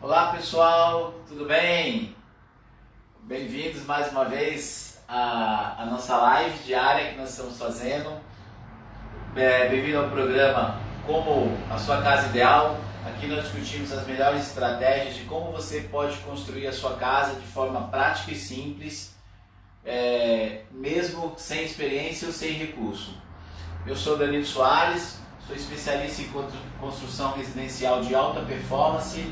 Olá pessoal, tudo bem? Bem-vindos mais uma vez à nossa live diária que nós estamos fazendo. Bem-vindo ao programa Como a Sua Casa Ideal. Aqui nós discutimos as melhores estratégias de como você pode construir a sua casa de forma prática e simples, mesmo sem experiência ou sem recurso. Eu sou Danilo Soares, sou especialista em construção residencial de alta performance,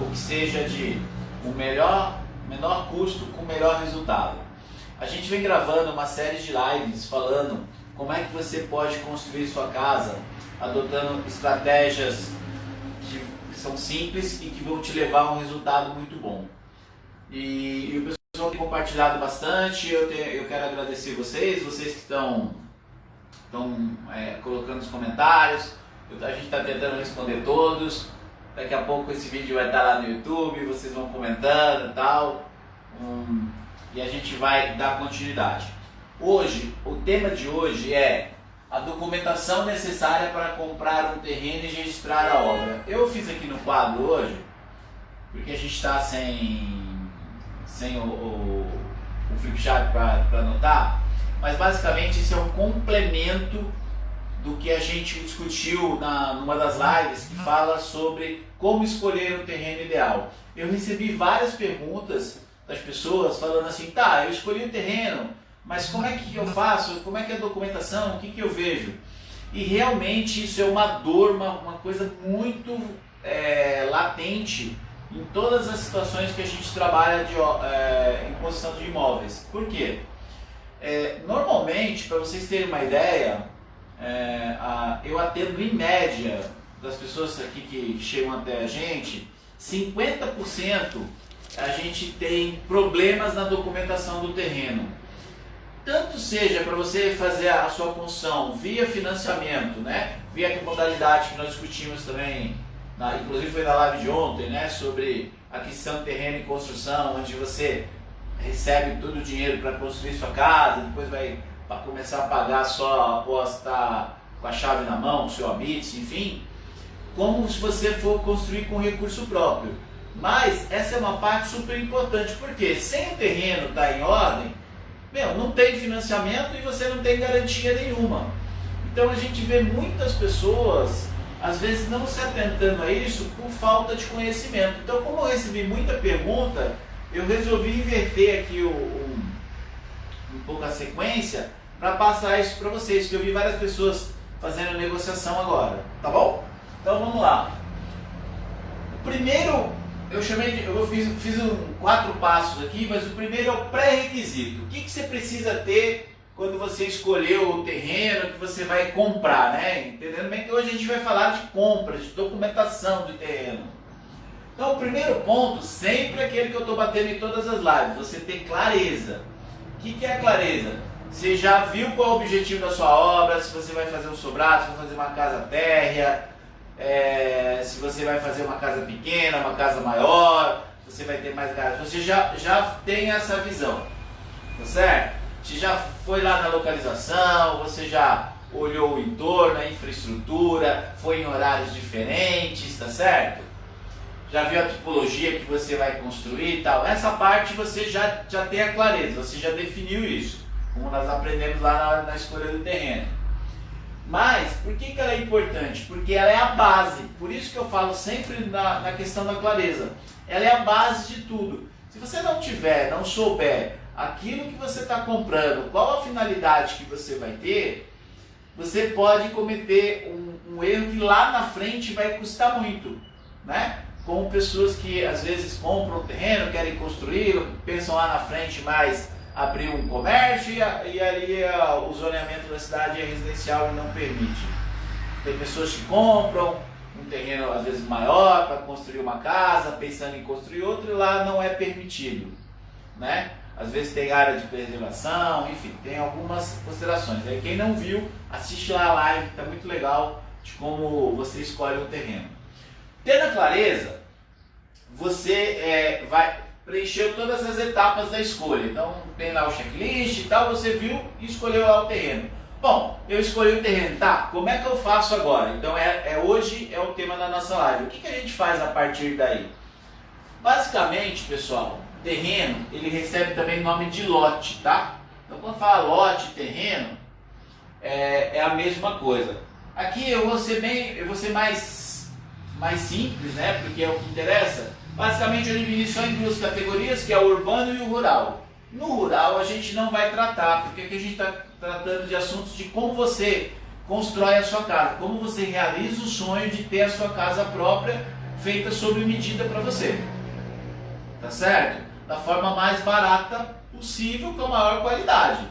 ou que seja de menor custo com melhor resultado. A gente vem gravando uma série de lives falando como é que você pode construir sua casa, adotando estratégias que são simples e que vão te levar a um resultado muito bom. E o pessoal tem compartilhado bastante. Eu quero agradecer vocês que estão colocando nos comentários. A gente está tentando responder todos. Daqui a pouco esse vídeo vai estar lá no YouTube, vocês vão comentando e tal, e a gente vai dar continuidade. Hoje, o tema de hoje é a documentação necessária para comprar um terreno e registrar a obra. Eu fiz aqui no quadro hoje, porque a gente está sem o flipchart para anotar, mas basicamente isso é um complemento do que a gente discutiu numa das lives que fala sobre como escolher o terreno ideal. Eu recebi várias perguntas das pessoas falando assim, tá, eu escolhi o terreno, mas como é que eu faço? Como é que é a documentação? O que eu vejo? E realmente isso é uma dor, uma coisa muito latente em todas as situações que a gente trabalha em construção de imóveis. Por quê? Normalmente, para vocês terem uma ideia, eu atendo em média das pessoas aqui que chegam até a gente, 50% a gente tem problemas na documentação do terreno. Tanto seja para você fazer a sua construção via financiamento, né? Via a modalidade que nós discutimos também, inclusive foi na live de ontem, né? Sobre aquisição de terreno e construção, onde você recebe todo o dinheiro para construir sua casa, depois vai começar a pagar só após estar com a chave na mão, com o seu habite, enfim, como se você for construir com recurso próprio. Mas essa é uma parte super importante, porque sem o terreno estar em ordem, não tem financiamento e você não tem garantia nenhuma. Então a gente vê muitas pessoas, às vezes, não se atentando a isso por falta de conhecimento. Então, como eu recebi muita pergunta, eu resolvi inverter aqui um pouco a sequência para passar isso para vocês, que eu vi várias pessoas fazendo negociação agora, tá bom? Então vamos lá. O primeiro, eu fiz 4 passos aqui, mas o primeiro é o pré-requisito. O que você precisa ter quando você escolheu o terreno que você vai comprar, né? Entendendo bem que hoje a gente vai falar de compras, de documentação de terreno. Então o primeiro ponto, sempre aquele que eu estou batendo em todas as lives, você tem clareza. O que é a clareza? Você já viu qual é o objetivo da sua obra, se você vai fazer um sobrado, se vai fazer uma casa térrea, se você vai fazer uma casa pequena, uma casa maior, se você vai ter mais casas. Você já tem essa visão, tá certo? Você já foi lá na localização, você já olhou o entorno, a infraestrutura, foi em horários diferentes, tá certo? Já viu a tipologia que você vai construir e tal. Essa parte você já tem a clareza, você já definiu isso, como nós aprendemos lá na escolha do terreno. Mas, por que ela é importante? Porque ela é a base, por isso que eu falo sempre na questão da clareza. Ela é a base de tudo. Se você não souber aquilo que você está comprando, qual a finalidade que você vai ter, você pode cometer um erro que lá na frente vai custar muito, né? Com pessoas que às vezes compram um terreno, querem construir, pensam lá na frente mais abrir um comércio e ali o zoneamento da cidade é residencial e não permite. Tem pessoas que compram um terreno às vezes maior para construir uma casa, pensando em construir outro, e lá não é permitido, né? Às vezes tem área de preservação, enfim, tem algumas considerações. Aí quem não viu, assiste lá a live, que está muito legal, de como você escolhe um terreno. Tendo a clareza, você vai preencher todas as etapas da escolha. Então tem lá o checklist e tal, você viu e escolheu lá o terreno. Bom, eu escolhi o terreno, tá? Como é que eu faço agora? Então hoje é o tema da nossa live. O que a gente faz a partir daí? Basicamente, pessoal, terreno, ele recebe também o nome de lote, tá? Então, quando fala lote, terreno, é a mesma coisa. Aqui eu vou ser mais simples, né? Porque é o que interessa. Basicamente, eu dividi só em duas categorias, que é o urbano e o rural. No rural, a gente não vai tratar, porque aqui a gente está tratando de assuntos de como você constrói a sua casa, como você realiza o sonho de ter a sua casa própria, feita sob medida para você. Tá certo? Da forma mais barata possível, com a maior qualidade.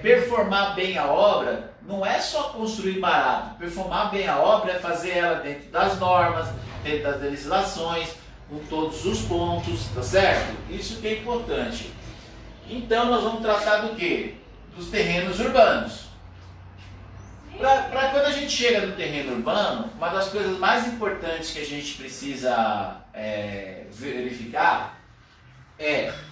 Performar bem a obra não é só construir barato. Performar bem a obra é fazer ela dentro das normas, dentro das legislações, com todos os pontos, tá certo? Isso que é importante. Então nós vamos tratar do quê? Dos terrenos urbanos. Para quando a gente chega no terreno urbano, uma das coisas mais importantes que a gente precisa verificar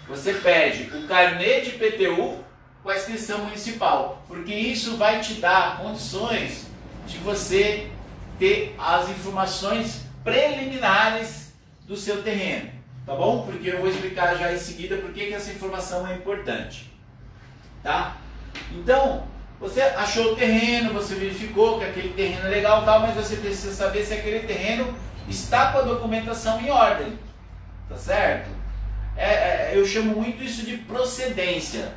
você pede o carnê de IPTU com a inscrição municipal, porque isso vai te dar condições de você ter as informações preliminares do seu terreno, tá bom? Porque eu vou explicar já em seguida por que essa informação é importante, tá? Então, você achou o terreno, você verificou que aquele terreno é legal, tal, mas você precisa saber se aquele terreno está com a documentação em ordem, tá certo? Eu chamo muito isso de procedência.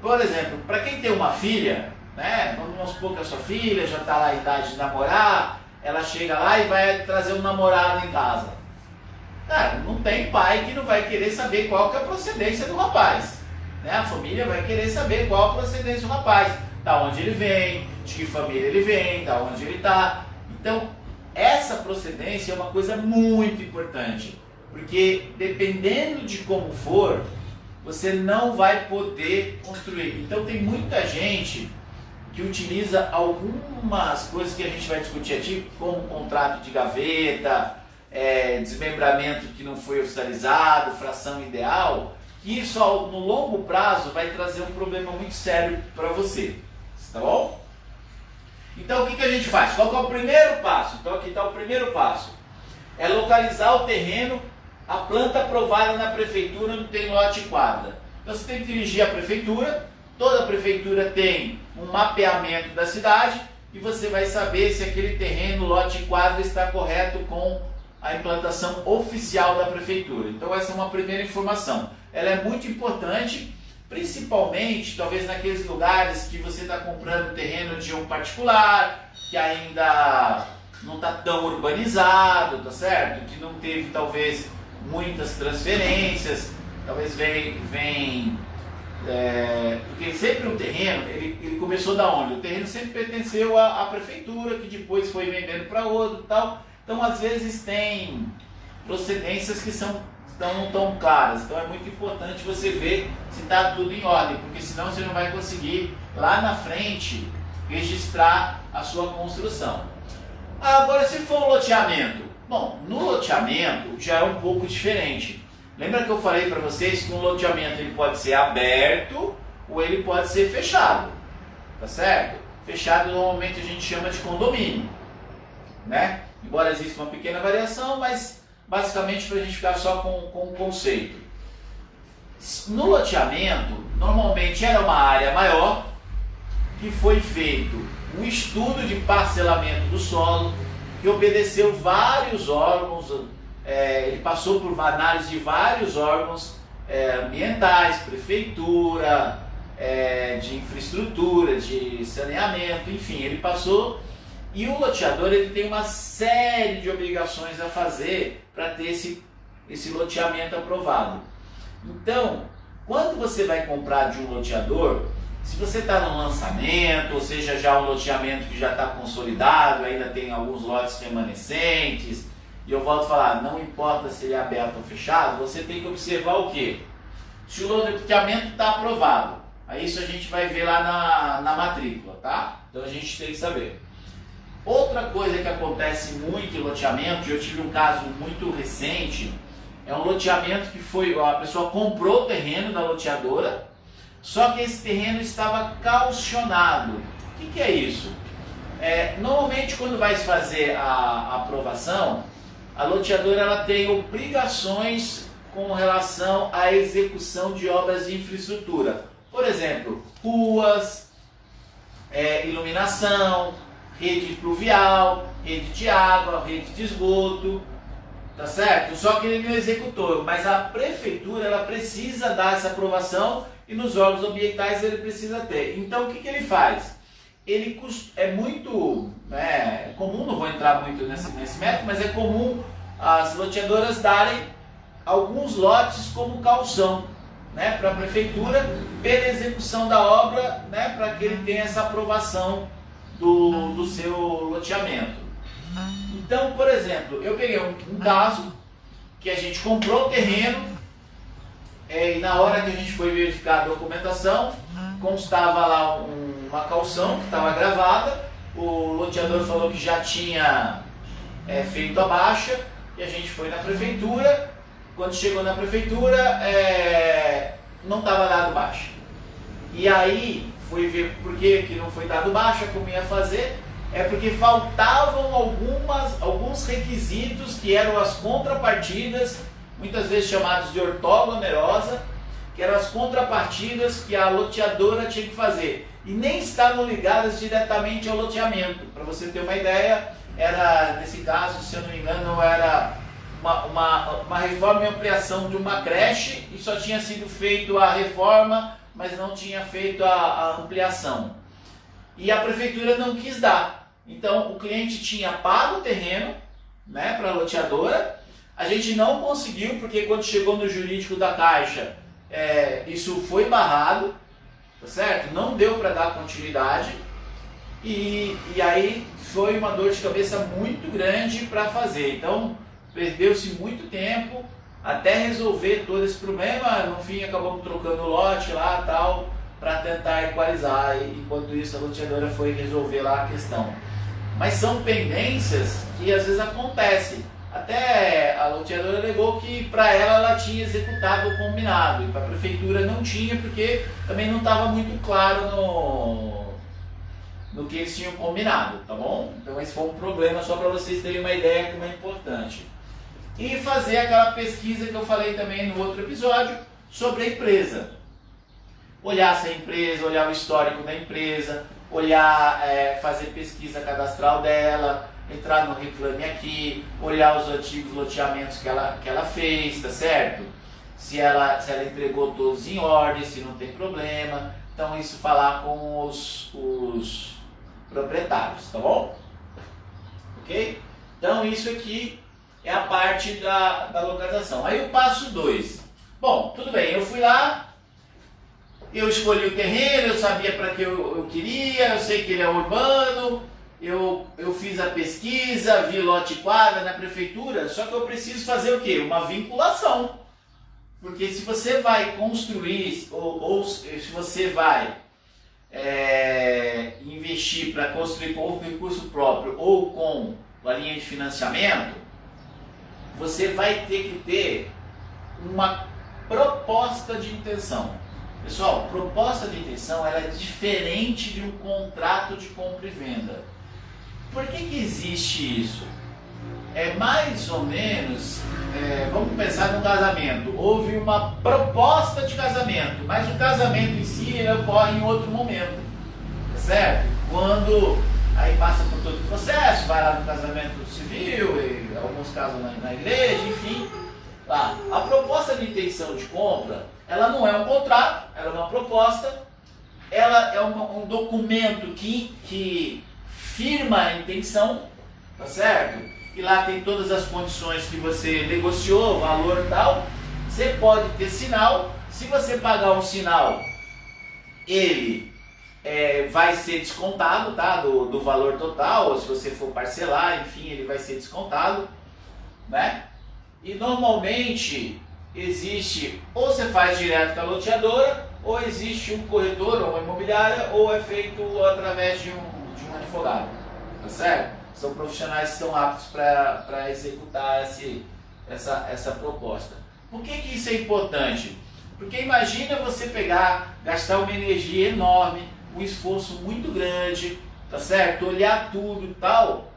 Por exemplo, para quem tem uma filha, né? Vamos supor que a sua filha já está lá na idade de namorar, ela chega lá e vai trazer um namorado em casa. Cara, não tem pai que não vai querer saber qual que é a procedência do rapaz, né? A família vai querer saber qual a procedência do rapaz, da onde ele vem, de que família ele vem, da onde ele está. Então, essa procedência é uma coisa muito importante, porque dependendo de como for, você não vai poder construir. Então tem muita gente que utiliza algumas coisas que a gente vai discutir aqui, como contrato de gaveta, desmembramento que não foi oficializado, fração ideal, que isso no longo prazo vai trazer um problema muito sério para você, tá bom? Então o que a gente faz? Qual que é o primeiro passo? Então aqui está o primeiro passo. É localizar o terreno, a planta aprovada na prefeitura não tem lote e quadra. Então você tem que dirigir à prefeitura, toda a prefeitura tem um mapeamento da cidade e você vai saber se aquele terreno, lote e quadra está correto com a implantação oficial da prefeitura. Então essa é uma primeira informação. Ela é muito importante, principalmente talvez naqueles lugares que você está comprando terreno de um particular, que ainda não está tão urbanizado, tá certo? Que não teve talvez muitas transferências, talvez porque sempre um terreno, ele começou da onde? O terreno sempre pertenceu à prefeitura, que depois foi vendendo para outro e tal. Então às vezes tem procedências que não tão claras. Então é muito importante você ver se está tudo em ordem, porque senão você não vai conseguir lá na frente registrar a sua construção. Agora, se for um loteamento, bom, no loteamento já é um pouco diferente. Lembra que eu falei para vocês que um loteamento ele pode ser aberto ou ele pode ser fechado, tá certo? Fechado normalmente a gente chama de condomínio, né? Embora exista uma pequena variação, mas basicamente para a gente ficar só com o conceito. No loteamento, normalmente era uma área maior que foi feito um estudo de parcelamento do solo, que obedeceu vários órgãos, ele passou por análise de vários órgãos ambientais, prefeitura, de infraestrutura, de saneamento, enfim, ele passou. E o loteador ele tem uma série de obrigações a fazer para ter esse loteamento aprovado. Então, quando você vai comprar de um loteador, se você está no lançamento, ou seja, já um loteamento que já está consolidado, ainda tem alguns lotes remanescentes, e eu volto a falar, não importa se ele é aberto ou fechado, você tem que observar o quê? Se o loteamento está aprovado. Aí isso a gente vai ver lá na matrícula, tá? Então a gente tem que saber. Outra coisa que acontece muito em loteamento, e eu tive um caso muito recente, é um loteamento que a pessoa comprou o terreno da loteadora, só que esse terreno estava calcionado. O que é isso? Normalmente quando vai se fazer a aprovação, a loteadora ela tem obrigações com relação à execução de obras de infraestrutura. Por exemplo, ruas, iluminação, rede pluvial, rede de água, rede de esgoto, tá certo? Só que ele não executou, mas a prefeitura ela precisa dar essa aprovação e nos órgãos ambientais ele precisa ter. Então o que ele faz? Ele é muito comum, não vou entrar muito nesse método, mas é comum as loteadoras darem alguns lotes como calção, né, para a prefeitura, pela execução da obra, né, para que ele tenha essa aprovação do seu loteamento. Então, por exemplo, eu peguei um caso que a gente comprou o terreno e na hora que a gente foi verificar a documentação, constava lá uma calção que estava gravada, o loteador falou que já tinha feito a baixa e a gente foi na prefeitura. Quando chegou na prefeitura, não estava dado baixa. E aí, fui ver por que não foi dado baixa, como ia fazer. É porque faltavam alguns requisitos que eram as contrapartidas, muitas vezes chamados de ortoga onerosa, que eram as contrapartidas que a loteadora tinha que fazer. E nem estavam ligadas diretamente ao loteamento. Para você ter uma ideia, era, nesse caso, se eu não me engano, era uma reforma e ampliação de uma creche e só tinha sido feito a reforma, mas não tinha feito a ampliação. E a prefeitura não quis dar. Então o cliente tinha pago o terreno, né, para a loteadora. A gente não conseguiu, porque quando chegou no jurídico da Caixa, isso foi barrado, tá certo? Não deu para dar continuidade. E aí foi uma dor de cabeça muito grande para fazer. Então perdeu-se muito tempo até resolver todo esse problema. No fim acabamos trocando o lote lá tal, para tentar equalizar, e enquanto isso a loteadora foi resolver lá a questão. Mas são pendências que às vezes acontecem. Até a loteadora alegou que para ela tinha executado o combinado, e para a prefeitura não tinha, porque também não estava muito claro no que eles tinham combinado, tá bom? Então esse foi um problema, só para vocês terem uma ideia como é importante. E fazer aquela pesquisa que eu falei também no outro episódio sobre a empresa. Olhar essa empresa, olhar o histórico da empresa, olhar, fazer pesquisa cadastral dela, entrar no Reclame Aqui, olhar os antigos loteamentos que ela fez, tá certo? Se ela entregou todos em ordem, se não tem problema. Então isso falar com os proprietários, tá bom? Ok? Então isso aqui é a parte da localização. Aí o passo 2. Bom, tudo bem, eu fui lá, eu escolhi o terreno, eu sabia para que eu queria, eu sei que ele é urbano, eu fiz a pesquisa, vi lote e quadra na prefeitura, só que eu preciso fazer o quê? Uma vinculação. Porque se você vai construir, ou se você vai investir para construir com recurso próprio ou com a linha de financiamento, você vai ter que ter uma proposta de intenção. Pessoal, proposta de intenção ela é diferente de um contrato de compra e venda. Por que existe isso? É mais ou menos, vamos pensar no casamento. Houve uma proposta de casamento, mas o casamento em si ele ocorre em outro momento, tá certo? Quando aí passa por todo o processo, vai lá no casamento civil, e alguns casos na igreja, enfim. Tá. A proposta de intenção de compra, ela não é um contrato, ela é uma proposta, ela é um documento que firma a intenção, tá certo? E lá tem todas as condições que você negociou, valor e tal. Você pode ter sinal, se você pagar um sinal, ele vai ser descontado, tá? Do valor total, ou se você for parcelar, enfim, ele vai ser descontado, né? E normalmente existe, ou você faz direto com a loteadora, ou existe um corretor ou uma imobiliária, ou é feito através de um advogado, tá certo? São profissionais que estão aptos para executar essa proposta. Por que isso é importante? Porque imagina você gastar uma energia enorme, um esforço muito grande, tá certo? Olhar tudo e tal,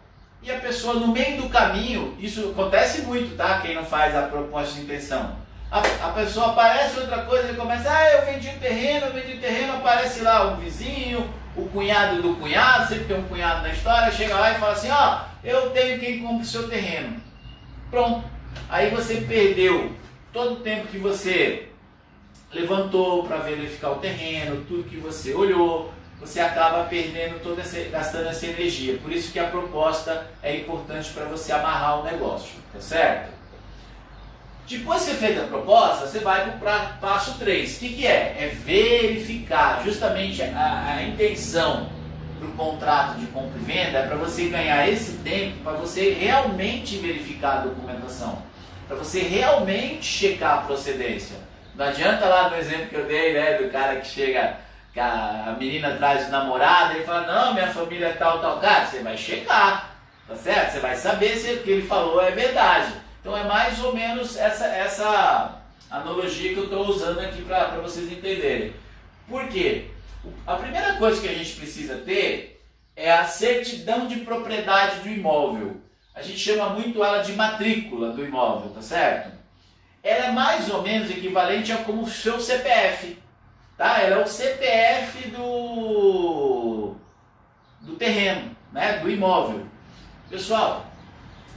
e a pessoa no meio do caminho, isso acontece muito, tá? Quem não faz a proposta de intenção. A pessoa aparece outra coisa, ele começa, eu vendi o terreno, aparece lá um vizinho, o cunhado do cunhado, sempre tem um cunhado na história, chega lá e fala assim, eu tenho quem compra o seu terreno. Pronto. Aí você perdeu todo o tempo que você levantou para verificar o terreno, tudo que você olhou, você acaba perdendo gastando essa energia. Por isso que a proposta é importante para você amarrar o negócio, tá certo? Depois que você fez a proposta, você vai para o passo 3. O que é? É verificar. Justamente a intenção do contrato de compra e venda é para você ganhar esse tempo, para você realmente verificar a documentação, para você realmente checar a procedência. Não adianta lá no exemplo que eu dei, né, do cara que chega, que a menina traz de namorada e fala, não, minha família é tal. Cara, você vai checar, tá certo? Você vai saber se o que ele falou é verdade. Então é mais ou menos essa analogia que eu estou usando aqui para vocês entenderem. Por quê? A primeira coisa que a gente precisa ter é a certidão de propriedade do imóvel. A gente chama muito ela de matrícula do imóvel, tá certo? Ela é mais ou menos equivalente a como o seu CPF, tá? Ela é o CPF do terreno, né? Do imóvel. Pessoal,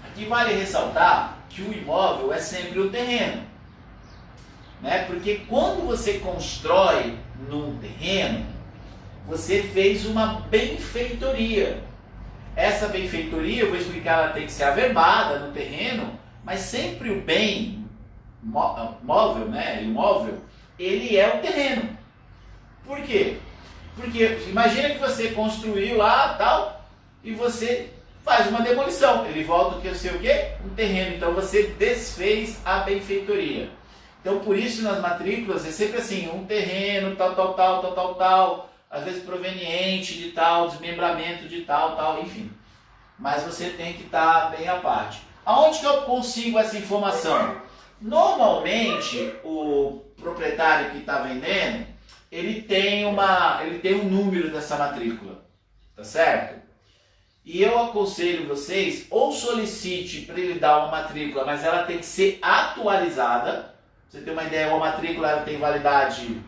aqui vale ressaltar que o imóvel é sempre o terreno, né? Porque quando você constrói num terreno, você fez uma benfeitoria. Essa benfeitoria, eu vou explicar, ela tem que ser averbada no terreno, mas sempre o bem móvel, né, imóvel, ele é o terreno. Por quê? Porque imagina que você construiu lá tal e você faz uma demolição, ele volta a ser o quê? Um terreno. Então você desfez a benfeitoria. Então por isso nas matrículas é sempre assim, um terreno, tal, às vezes proveniente de tal, desmembramento de tal, enfim. Mas você tem que estar bem à parte. Aonde que eu consigo essa informação? Normalmente o proprietário que está vendendo, ele tem um número dessa matrícula, tá certo? E eu aconselho vocês, ou solicite para ele dar uma matrícula, mas ela tem que ser atualizada. Pra você ter uma ideia, uma matrícula ela tem validade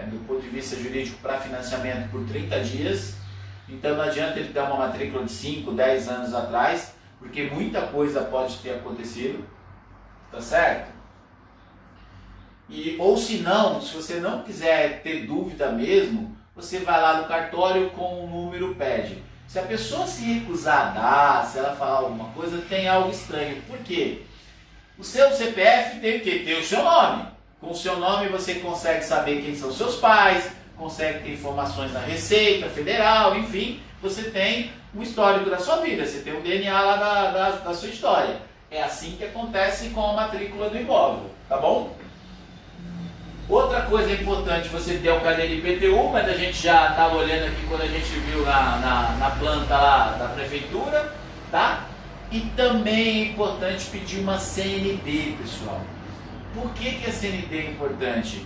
do ponto de vista jurídico para financiamento por 30 dias. Então não adianta ele dar uma matrícula de 5, 10 anos atrás, porque muita coisa pode ter acontecido, tá certo? Ou se não, se você não quiser ter dúvida mesmo, você vai lá no cartório com o número pede. Se a pessoa se recusar a dar, se ela falar alguma coisa, tem algo estranho. Por quê? O seu CPF tem o quê? Tem o seu nome. Com o seu nome você consegue saber quem são seus pais, consegue ter informações da Receita Federal, enfim, você tem um histórico da sua vida, você tem o DNA lá da sua história. É assim que acontece com a matrícula do imóvel, tá bom? Outra coisa importante, você ter o carnê de IPTU, mas a gente já estava olhando aqui quando a gente viu na planta lá da prefeitura, tá? E também é importante pedir uma CND, pessoal. Por que a CND é importante?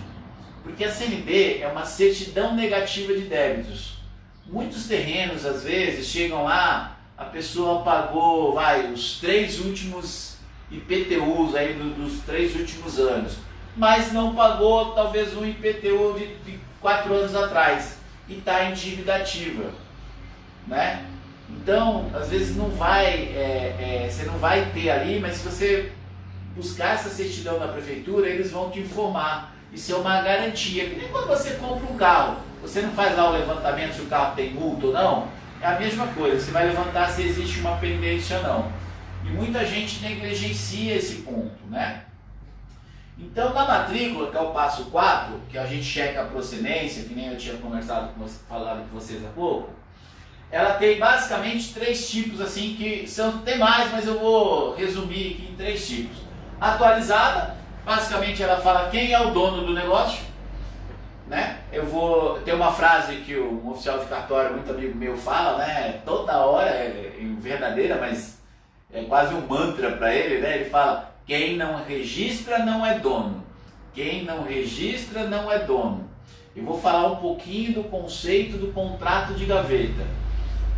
Porque a CND é uma certidão negativa de débitos. Muitos terrenos, às vezes, chegam lá, a pessoa pagou, os 3 últimos IPTUs aí dos 3 últimos anos, mas não pagou talvez um IPTU de 4 anos atrás e está em dívida ativa, né? Então, às vezes não vai, você não vai ter ali, mas se você buscar essa certidão na prefeitura, eles vão te informar. Isso é uma garantia, que nem quando você compra um carro, você não faz lá o levantamento se o carro tem multa ou não, é a mesma coisa, você vai levantar se existe uma pendência ou não. E muita gente negligencia esse ponto, né? Então, na matrícula, que é o passo 4, que a gente checa a procedência, que nem eu tinha falado com vocês há pouco, ela tem basicamente 3 tipos, assim, que tem mais, mas eu vou resumir aqui em 3 tipos. Atualizada, basicamente ela fala quem é o dono do negócio, né? Eu vou ter uma frase que um oficial de cartório, muito amigo meu, fala, né? Toda hora, é verdadeira, mas é quase um mantra para ele, né? Ele fala: quem não registra não é dono. Quem não registra não é dono. Eu vou falar um pouquinho do conceito do contrato de gaveta,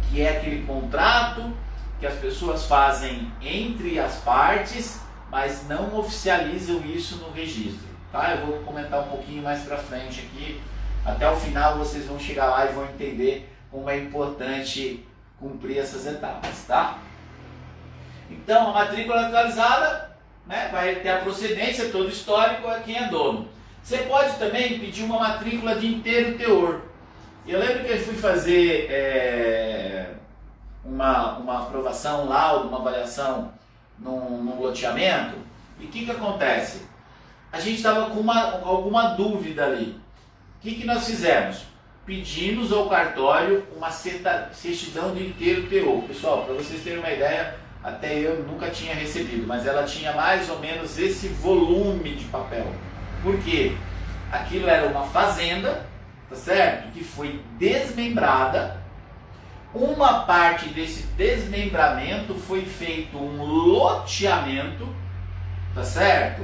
que é aquele contrato que as pessoas fazem entre as partes, mas não oficializam isso no registro, tá? Eu vou comentar um pouquinho mais para frente aqui, até o final vocês vão chegar lá e vão entender como é importante cumprir essas etapas, tá? Então, a matrícula atualizada, né, vai ter a procedência, todo o histórico, é quem é dono. Você pode também pedir uma matrícula de inteiro teor. Eu lembro que eu fui fazer uma aprovação, um laudo, uma avaliação num loteamento, e o que acontece? A gente estava com alguma dúvida ali. O que nós fizemos? Pedimos ao cartório uma certidão de inteiro teor. Pessoal, para vocês terem uma ideia, até eu nunca tinha recebido, mas ela tinha mais ou menos esse volume de papel. Por quê? Aquilo era uma fazenda, tá certo? Que foi desmembrada. Uma parte desse desmembramento foi feito um loteamento, tá certo?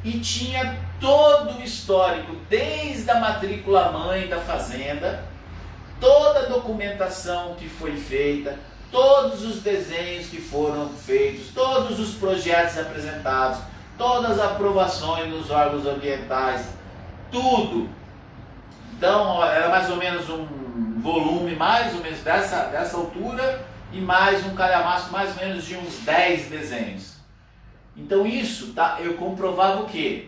E tinha todo o histórico, desde a matrícula mãe da fazenda, toda a documentação que foi feita, todos os desenhos que foram feitos, todos os projetos apresentados, todas as aprovações nos órgãos ambientais, tudo. Então era mais ou menos um volume mais ou menos dessa altura e mais um calhamaço mais ou menos de uns 10 desenhos. Então isso, tá, eu comprovava o quê?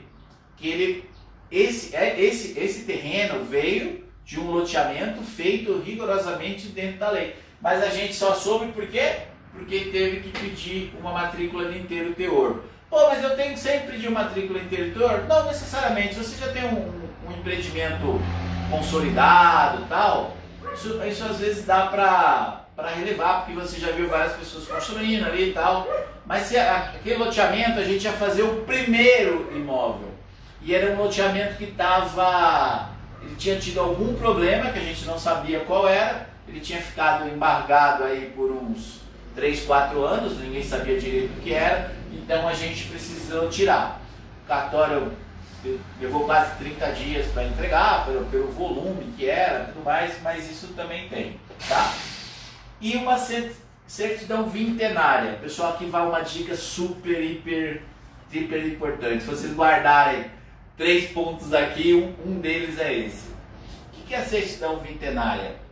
Que esse terreno veio de um loteamento feito rigorosamente dentro da lei. Mas a gente só soube por quê? Porque teve que pedir uma matrícula de inteiro teor. Pô, mas eu tenho que sempre pedir uma matrícula de inteiro teor? Não necessariamente. Se você já tem um empreendimento consolidado e tal, isso às vezes dá para relevar, porque você já viu várias pessoas construindo ali e tal. Mas se aquele loteamento a gente ia fazer o primeiro imóvel. E era um loteamento que ele tinha tido algum problema, que a gente não sabia qual era. Ele tinha ficado embargado aí por uns 3, 4 anos, ninguém sabia direito o que era. Então a gente precisou tirar. O cartório levou quase 30 dias para entregar, pelo volume que era, tudo mais, mas isso também tem, tá? E uma certidão vintenária. Pessoal, aqui vai uma dica super, hiper importante. Se vocês guardarem 3 pontos aqui, um deles é esse. O que é a certidão vintenária?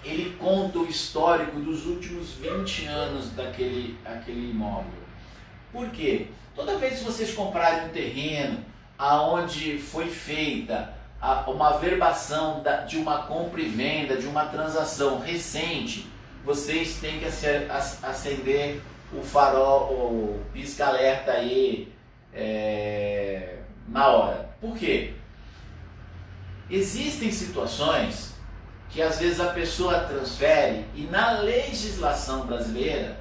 Ele conta o histórico dos últimos 20 anos daquele imóvel. Por quê? Toda vez que vocês comprarem um terreno aonde foi feita uma averbação de uma compra e venda, de uma transação recente, vocês têm que acender o farol, o pisca-alerta aí na hora. Por quê? Existem situações que às vezes a pessoa transfere e na legislação brasileira,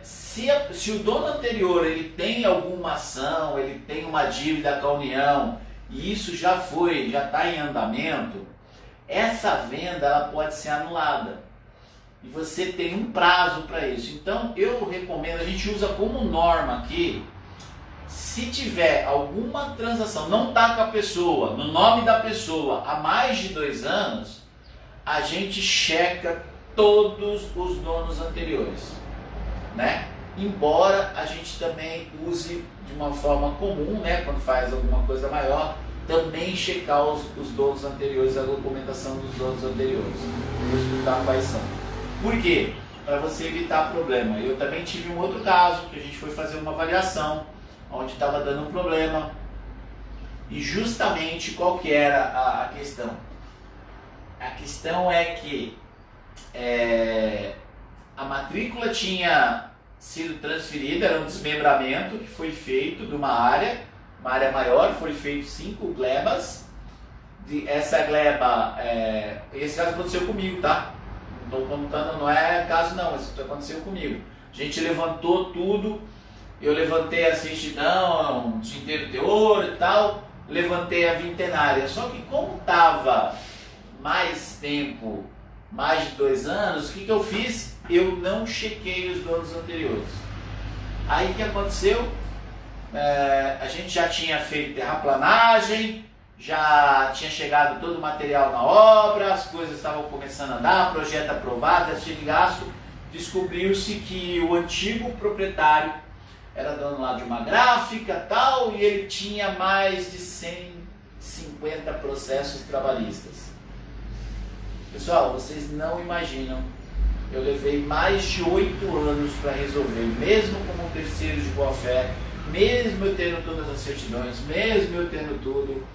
se o dono anterior ele tem alguma ação, ele tem uma dívida com a União e isso já está em andamento, essa venda ela pode ser anulada e você tem um prazo para isso. Então eu recomendo, a gente usa como norma aqui, se tiver alguma transação, não está com a pessoa, no nome da pessoa há mais de 2 anos, a gente checa todos os donos anteriores, né? Embora a gente também use de uma forma comum, né, quando faz alguma coisa maior, também checar os donos anteriores, a documentação dos donos anteriores. Vou explicar quais são. Por quê? Para você evitar problema. Eu também tive um outro caso, que a gente foi fazer uma avaliação, onde estava dando um problema, e justamente qual que era a questão? A questão é que a matrícula tinha sido transferida, era um desmembramento que foi feito de uma área maior, foi feito 5 glebas. Essa gleba, esse caso aconteceu comigo, tá? Não estou contando, não é caso não, isso aconteceu comigo. A gente levantou tudo, eu levantei a certidão de inteiro teor e tal, levantei a vintenária, só que como estava mais tempo, mais de 2 anos, o que eu fiz? Eu não chequei os donos anteriores. Aí o que aconteceu? A gente já tinha feito terraplanagem, já tinha chegado todo o material na obra, as coisas estavam começando a andar, projeto aprovado, cheio de gasto. descobriu-se que o antigo proprietário era dono lá de uma gráfica tal, e ele tinha mais de 150 processos trabalhistas. Pessoal, vocês não imaginam, eu levei mais de 8 anos para resolver, mesmo como terceiro de boa fé, mesmo eu tendo todas as certidões, mesmo eu tendo tudo,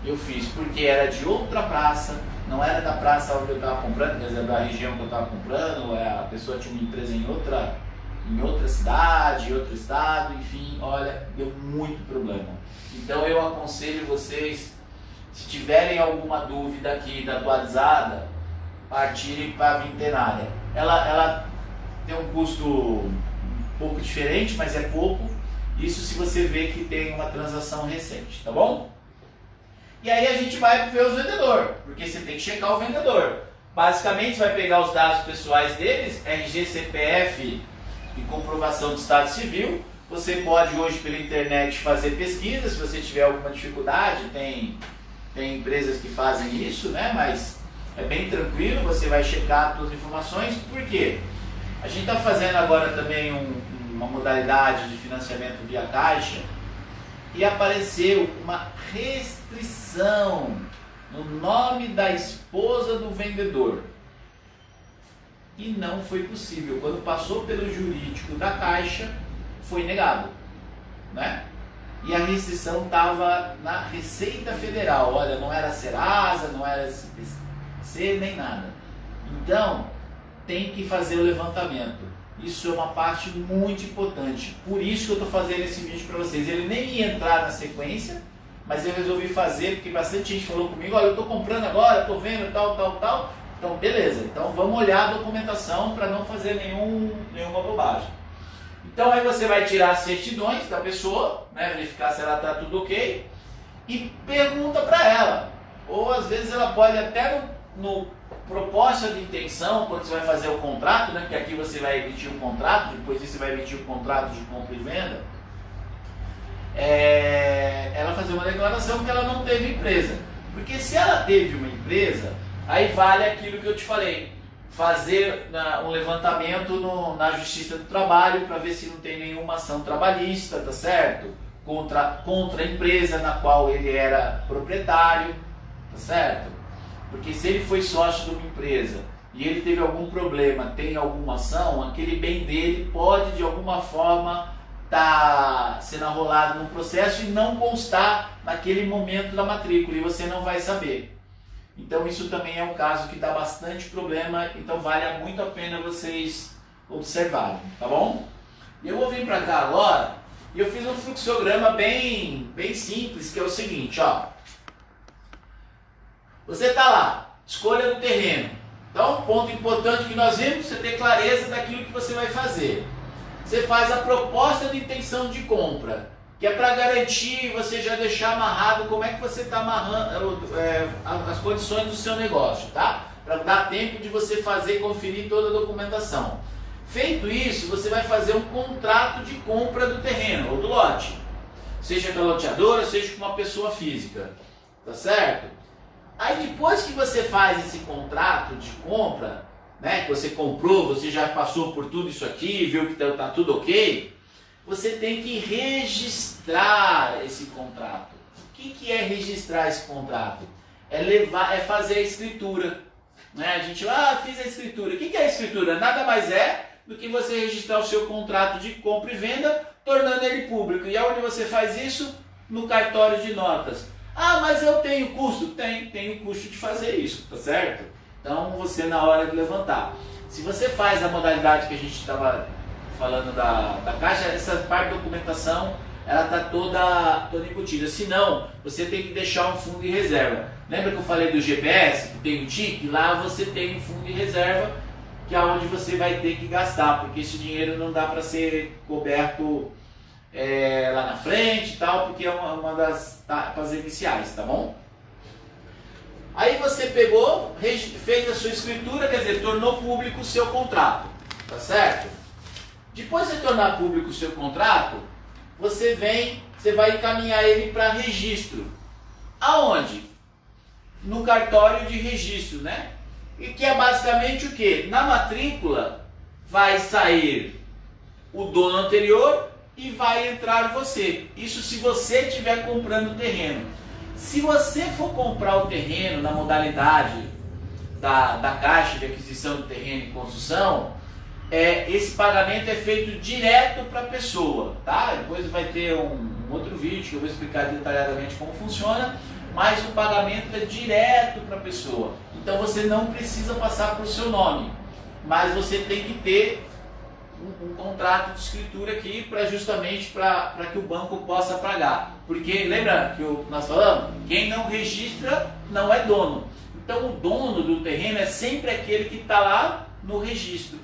eu fiz, porque era de outra praça, não era da praça onde eu estava comprando, quer dizer, da região que eu estava comprando, a pessoa tinha uma empresa em outra cidade, em outro estado, enfim, olha, deu muito problema. Então eu aconselho vocês, se tiverem alguma dúvida aqui da atualizada, partirem para a Vintenária. Ela tem um custo um pouco diferente, mas é pouco, isso se você vê que tem uma transação recente, tá bom? E aí a gente vai ver os vendedores, porque você tem que checar o vendedor. Basicamente você vai pegar os dados pessoais deles, RG, CPF e comprovação de estado civil. Você pode hoje pela internet fazer pesquisa, se você tiver alguma dificuldade, tem empresas que fazem isso, né? Mas é bem tranquilo, você vai checar todas as informações. Por quê? A gente está fazendo agora também uma modalidade de financiamento via Caixa, e apareceu uma restrição no nome da esposa do vendedor. E não foi possível. Quando passou pelo jurídico da Caixa, foi negado, né? E a restrição estava na Receita Federal. Olha, não era Serasa, não era SPC, nem nada. Então, tem que fazer o levantamento. Isso é uma parte muito importante. Por isso que eu estou fazendo esse vídeo para vocês. Ele nem ia entrar na sequência, mas eu resolvi fazer porque bastante gente falou comigo, olha, eu estou comprando agora, estou vendo tal. Então, beleza. Então, vamos olhar a documentação para não fazer nenhuma bobagem. Então, aí você vai tirar as certidões da pessoa, né, verificar se ela está tudo ok, e pergunta para ela. Ou, às vezes, ela pode até no proposta de intenção, quando você vai fazer o contrato, né, porque aqui você vai emitir um contrato, depois você vai emitir um contrato de compra e venda, ela fazer uma declaração que ela não teve empresa. Porque se ela teve uma empresa, aí vale aquilo que eu te falei, fazer um levantamento na Justiça do Trabalho para ver se não tem nenhuma ação trabalhista, tá certo? Contra a empresa na qual ele era proprietário, tá certo? Porque se ele foi sócio de uma empresa e ele teve algum problema, tem alguma ação, aquele bem dele pode de alguma forma estar sendo arrolado no processo e não constar naquele momento da matrícula, e você não vai saber. Então isso também é um caso que dá bastante problema, então vale muito a pena vocês observarem, tá bom? Eu vou vir para cá agora e eu fiz um fluxograma bem simples, que é o seguinte, ó. Você está lá, escolha do terreno. Então, ponto importante que nós vimos, você ter clareza daquilo que você vai fazer. Você faz a proposta de intenção de compra, que é para garantir, você já deixar amarrado como é que você está amarrando as condições do seu negócio, tá? Para dar tempo de você fazer e conferir toda a documentação. Feito isso, você vai fazer um contrato de compra do terreno ou do lote, seja com a loteadora, seja com uma pessoa física, tá certo? Aí depois que você faz esse contrato de compra, né, que você comprou, você já passou por tudo isso aqui, viu que está tudo ok, você tem que registrar esse contrato. O que é registrar esse contrato? É fazer a escritura. Né? A gente, fiz a escritura. O que é a escritura? Nada mais é do que você registrar o seu contrato de compra e venda, tornando ele público. E aonde você faz isso? No cartório de notas. Mas eu tenho custo? Tem o custo de fazer isso, tá certo? Então você na hora de levantar. Se você faz a modalidade que a gente estava falando da Caixa, essa parte de documentação, ela está toda embutida. Se não, você tem que deixar um fundo de reserva. Lembra que eu falei do GPS, que tem o TIC? Lá você tem um fundo de reserva, que é onde você vai ter que gastar, porque esse dinheiro não dá para ser coberto lá na frente e tal, porque é uma das etapas iniciais, tá bom? Aí você pegou, fez a sua escritura, quer dizer, tornou público o seu contrato, tá certo? Depois de tornar público o seu contrato, você vai encaminhar ele para registro. Aonde? No cartório de registro, né? E que é basicamente o quê? Na matrícula vai sair o dono anterior e vai entrar você. Isso se você estiver comprando o terreno. Se você for comprar o terreno na modalidade da Caixa de Aquisição de Terreno e Construção, esse pagamento é feito direto para a pessoa, tá? Depois vai ter um outro vídeo que eu vou explicar detalhadamente como funciona, mas o pagamento é direto para a pessoa. Então você não precisa passar por seu nome, mas você tem que ter um contrato de escritura aqui justamente para que o banco possa pagar. Porque lembra que nós falamos? Quem não registra não é dono. Então o dono do terreno é sempre aquele que está lá no registro,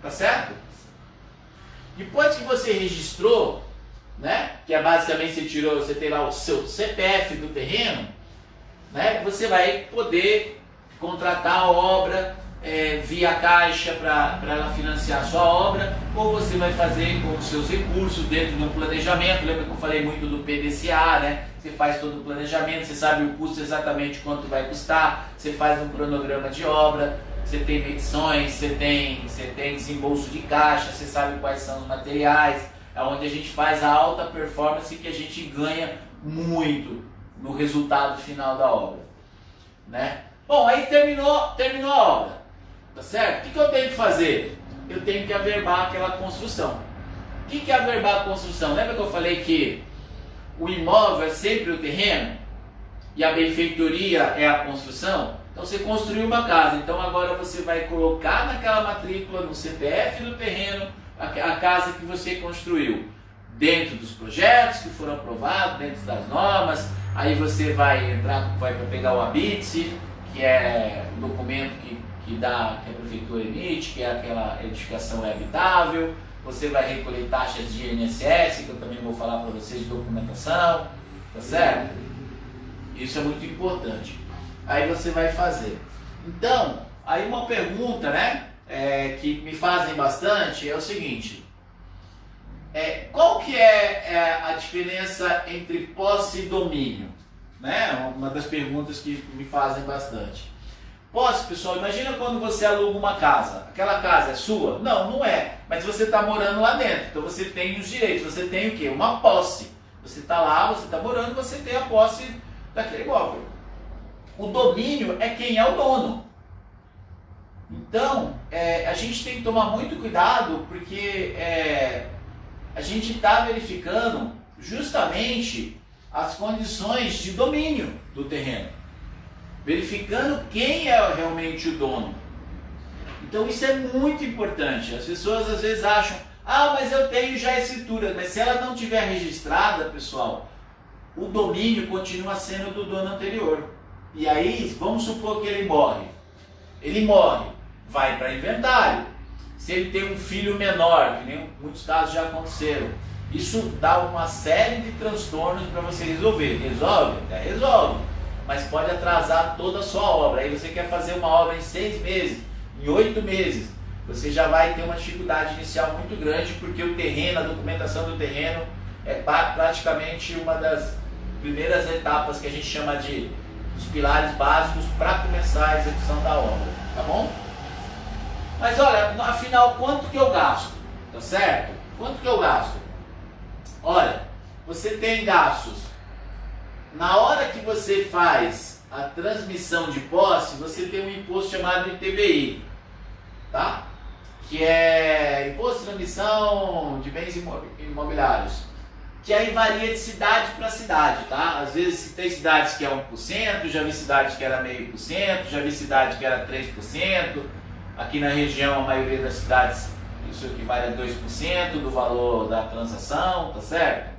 tá certo? Depois que você registrou, né, que é basicamente você tem lá o seu CPF do terreno, né, você vai poder contratar a obra via Caixa para ela financiar a sua obra, ou você vai fazer com os seus recursos dentro de um planejamento. Lembra que eu falei muito do PDCA, né? Você faz todo o planejamento, você sabe o custo exatamente quanto vai custar, você faz um cronograma de obra, você tem medições, você tem desembolso de caixa, você sabe quais são os materiais, é onde a gente faz a alta performance que a gente ganha muito no resultado final da obra, né? Bom, aí terminou a obra, tá certo? O que eu tenho que fazer? Eu tenho que averbar aquela construção. O que é averbar a construção? Lembra que eu falei que o imóvel é sempre o terreno e a benfeitoria é a construção? Então você construiu uma casa, então agora você vai colocar naquela matrícula, no CPF do terreno, a casa que você construiu, dentro dos projetos que foram aprovados, dentro das normas. Aí você vai pegar o ABITSE, que é o documento que a prefeitura emite, que é aquela edificação habitável. Você vai recolher taxas de INSS, que eu também vou falar para vocês, de documentação, tá certo? Isso é muito importante. Aí você vai fazer. Então, aí uma pergunta, né, que me fazem bastante é o seguinte: qual que é a diferença entre posse e domínio? Né? Uma das perguntas que me fazem bastante. Posse, pessoal, imagina quando você aluga uma casa. Aquela casa é sua? Não, não é. Mas você está morando lá dentro. Então você tem os direitos. Você tem o quê? Uma posse. Você está lá, você está morando, você tem a posse daquele imóvel. O domínio é quem é o dono. Então, a gente tem que tomar muito cuidado, porque a gente está verificando justamente as condições de domínio do terreno, verificando quem é realmente o dono. Então isso é muito importante. As pessoas às vezes acham, mas eu tenho já a escritura, mas se ela não tiver registrada, pessoal, o domínio continua sendo do dono anterior. E aí, vamos supor que ele morre, vai para inventário. Se ele tem um filho menor, que nem muitos casos já aconteceram, isso dá uma série de transtornos para você resolver. Resolve? Resolve. Mas pode atrasar toda a sua obra. Aí você quer fazer uma obra em 6 meses, em 8 meses. Você já vai ter uma dificuldade inicial muito grande, porque o terreno, a documentação do terreno é praticamente uma das primeiras etapas que a gente chama dos pilares básicos para começar a execução da obra. Tá bom? Mas olha, afinal, quanto que eu gasto? Tá certo? Quanto que eu gasto? Olha, você tem gastos. Na hora que você faz a transmissão de posse, você tem um imposto chamado ITBI, tá? Que é Imposto de Transmissão de Bens Imobiliários, que aí varia de cidade para cidade, tá? Às vezes tem cidades que é 1%, já vi cidades que era 0,5%, já vi cidade que era 3%. Aqui na região, a maioria das cidades, isso equivale a 2% do valor da transação, tá certo?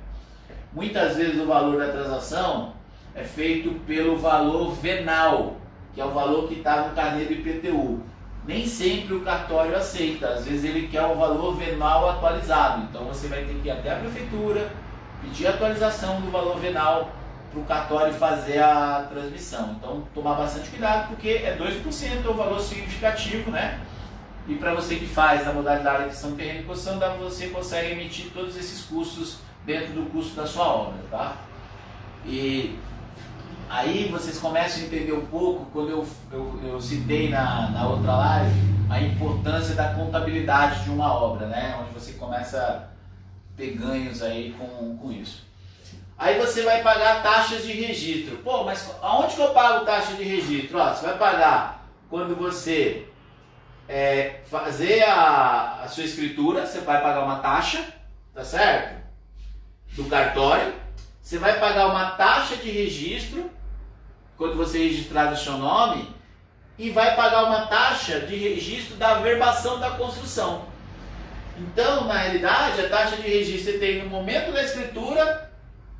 Muitas vezes o valor da transação é feito pelo valor venal, que é o valor que está no carnê do IPTU. Nem sempre o cartório aceita, às vezes ele quer o valor venal atualizado. Então você vai ter que ir até a prefeitura, pedir a atualização do valor venal para o cartório fazer a transmissão. Então tomar bastante cuidado, porque é 2%, é um valor significativo, né? E para você que faz a modalidade de aquisição de terreno e construção, você consegue emitir todos esses custos dentro do custo da sua obra, tá? E Aí vocês começam a entender um pouco, quando eu citei na outra live, a importância da contabilidade de uma obra, né? Onde você começa a ter ganhos aí com isso. Aí você vai pagar taxas de registro. Pô, mas aonde que eu pago taxa de registro? Ó, você vai pagar quando você fazer a sua escritura, você vai pagar uma taxa, tá certo? Do cartório. Você vai pagar uma taxa de registro quando você registrar no seu nome e vai pagar uma taxa de registro da averbação da construção. Então, na realidade, a taxa de registro você tem no momento da escritura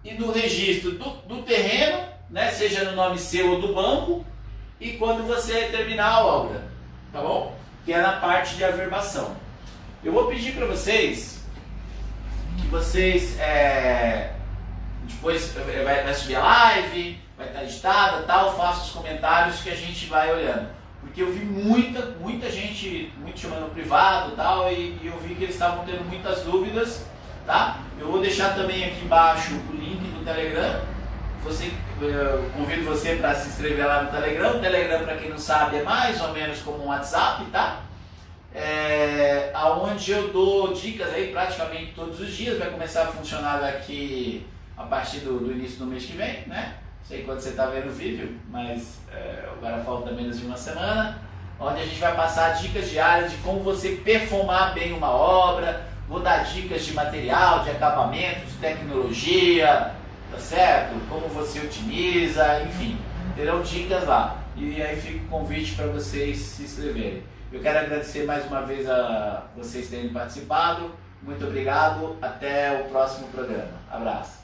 e no registro do terreno, né, seja no nome seu ou do banco, e quando você terminar a obra, tá bom? Que é na parte de averbação. Eu vou pedir para vocês que vocês depois vai subir a live, vai estar editada, tal, faça os comentários que a gente vai olhando. Porque eu vi muita gente chamando no privado, tal, e eu vi que eles estavam tendo muitas dúvidas, tá? Eu vou deixar também aqui embaixo o link do Telegram. Eu convido você para se inscrever lá no Telegram. O Telegram, para quem não sabe, é mais ou menos como um WhatsApp, tá? Onde eu dou dicas aí praticamente todos os dias. Vai começar a funcionar daqui a partir do início do mês que vem, né? Não sei quando você está vendo o vídeo, mas agora falta menos de uma semana, onde a gente vai passar dicas diárias de como você performar bem uma obra. Vou dar dicas de material, de acabamento, de tecnologia, tá certo? Como você otimiza, enfim, terão dicas lá. E aí fica o convite para vocês se inscreverem. Eu quero agradecer mais uma vez a vocês terem participado. Muito obrigado, até o próximo programa. Abraço.